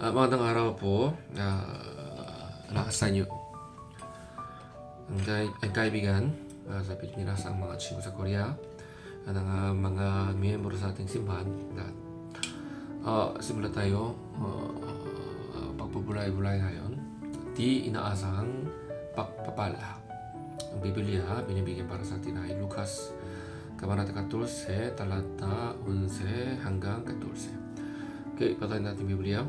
Magandang araw po, sa inyo. Ang kaibigan sa Pilipinas, ang mga chiko sa Korea, at ang mga miyembro sa ating simbahan. Simula tayo, pagpupulay-bulay ngayon, di inaasahang pagpapala. Ang Biblia, binibigyan para sa atin ay Lucas, Kabanata 14, talata 11 hanggang 14. Okay, patayin natin Biblia.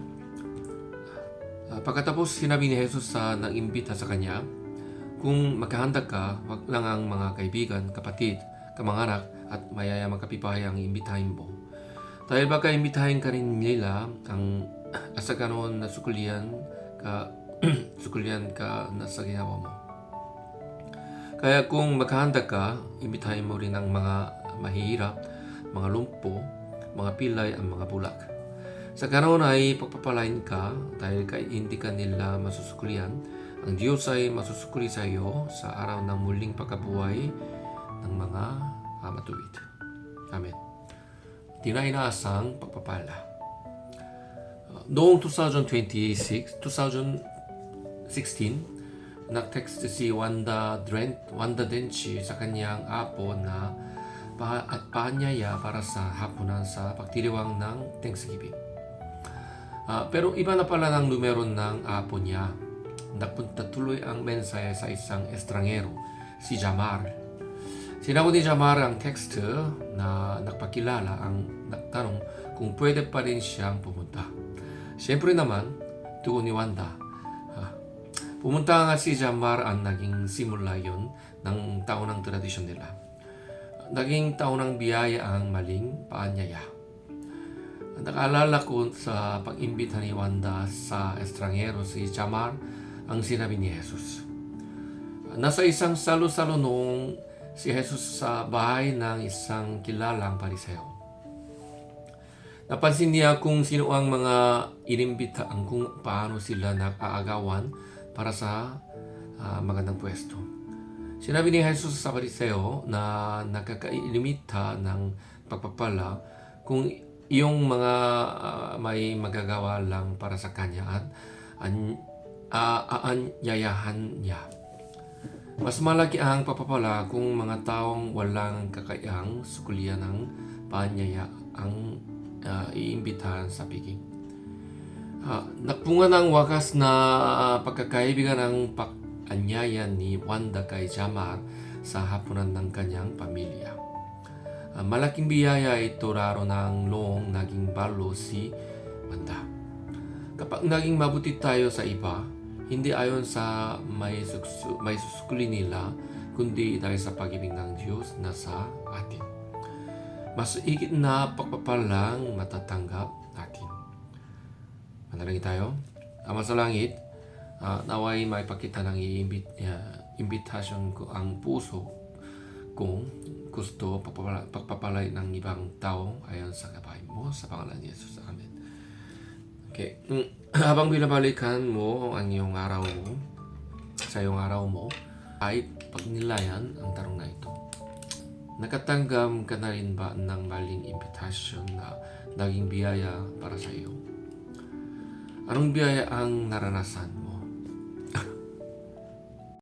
Pagkatapos sinabi ni Jesus sa nang-imbita sa kanya, kung magkahanda ka, wag lang ang mga kaibigan, kapatid, kamag-anak at mayayamang kapitbahay ang imbitahin mo. Dahil baka imbitahin ka rin nila ang asa ganoon na sukulian ka na sa ginawa mo. Kaya kung magkahanda ka, imbitahin mo rin ang mga mahihirap, mga lumpo, mga pilay, ang mga bulag. Sa ganoon ay pagpapalain ka dahil hindi ka nila masusukulian. Ang Diyos ay masusukuli sa iyo sa araw ng muling pagkabuhay ng mga matuwid. Amen. Di na inaasang pagpapala. Noong 2016, nag-text si Wanda Denchi sa kanyang apo na paanyaya para sa hapunan sa pagdiriwang ng Thanksgiving. Pero iba na pala ng numero ng apo niya. Napunta tuloy ang mensahe sa isang estrangero, si Jamar. Sinagot ni Jamar ang text na nagpakilala ang nagtanong kung pwede pa rin siyang pumunta. Siyempre naman, tugon ni Wanda. Pumunta nga si Jamar ang naging simula yon ng taunang tradisyon nila. Naging taunang biyaya ang maling paanyaya. Nakaalala ko sa pag-imbita ni Wanda sa estrangero si Jamar ang sinabi ni Jesus. Nasa isang salo-salo noong si Jesus sa bahay ng isang kilalang pariseo. Napansin niya kung sino ang mga inimbita ang kung paano sila nag-aagawan para sa magandang pwesto. Sinabi ni Jesus sa pariseo na nakakailimita ng pagpapala kung yung mga may magagawa lang para sa kanya at aanyayahan niya. Mas malaki ang papapala kung mga taong walang kakayahang sukulian ng paanyaya ang iimbitahan sa piging. Napunga ng wakas na pagkakaibigan ng pag-anyaya ni Wanda kay Jamar sa hapunan ng kanyang pamilya. Malaking biyaya ito raro ng noong naging balo si Wanda. Kapag naging mabuti tayo sa iba, hindi ayon sa may susukuli nila, kundi dahil sa pag-ibig ng Diyos na sa atin. Mas higit na pagpapalang matatanggap natin. Manalangin tayo. Ama sa langit, naway maipakita ng imbitasyon ko ang puso kung gusto pagpapalay ng ibang tao ayon sa gawain mo sa pangalan ni Jesus. Amen. Okay. Habang binabalikan mo ang iyong araw mo, sa iyong araw mo, ay pagnilayan ang tanong na ito. Nakatanggap ka na rin ba ng maling imbitasyon na naging biyaya para sa iyo? Anong biyaya ang naranasan mo?